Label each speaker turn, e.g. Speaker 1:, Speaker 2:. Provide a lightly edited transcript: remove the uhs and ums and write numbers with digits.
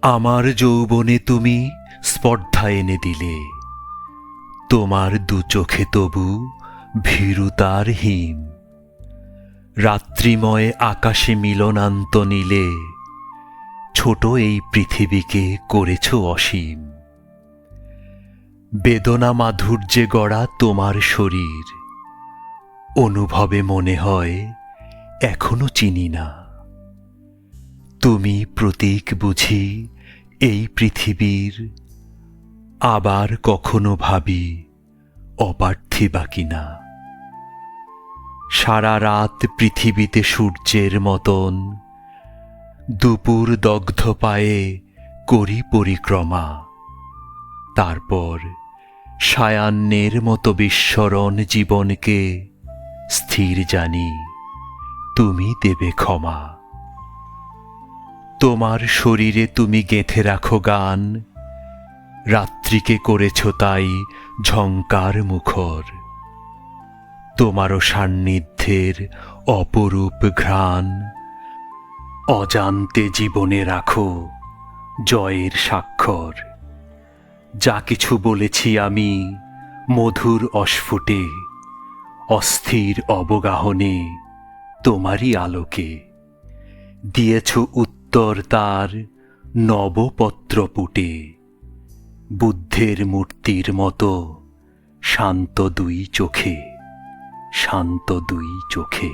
Speaker 1: আমার যৌবনে তুমি স্পর্ধা এনে দিলে, তোমার দু চোখে তবু ভীরুতার হিম। রাত্রিময় আকাশে মিলনান্ত নীলে, ছোট এই পৃথিবীকে করেছ অসীম। বেদনা মাধুর্যে গড়া তোমার শরীর, অনুভবে মনে হয় এখনো চিনি না। তুমি প্রতীক বুঝি এই পৃথিবীর, আবার কখনো ভাবি অপার্থিবা কিনা। সারা রাত পৃথিবীতে সূর্যের মতন, দুপুর দগ্ধ পায়ে করি পরিক্রমা। তারপর সায়াহ্নের মতো বিস্মরণ জীবনকে স্থির জানি, তুমি দেবে ক্ষমা। তোমার শরীরে তুমি গেঁথে রাখো গান, রাত্রিকে করেছ তাই ঝংকার মুখর। তোমারও সান্নিধ্যের অপরূপ ঘ্রাণ, অজান্তে জীবনে রাখো জয়ের স্বাক্ষর। যা কিছু বলেছি আমি মধুর অস্ফুটে, অস্থির অবগাহনে তোমারই আলোকে দিয়েছ উত্তর তার নবপত্রপুটে। বুদ্ধের মূর্তির মতো শান্ত দুই চোখে, শান্ত দুই চোখে।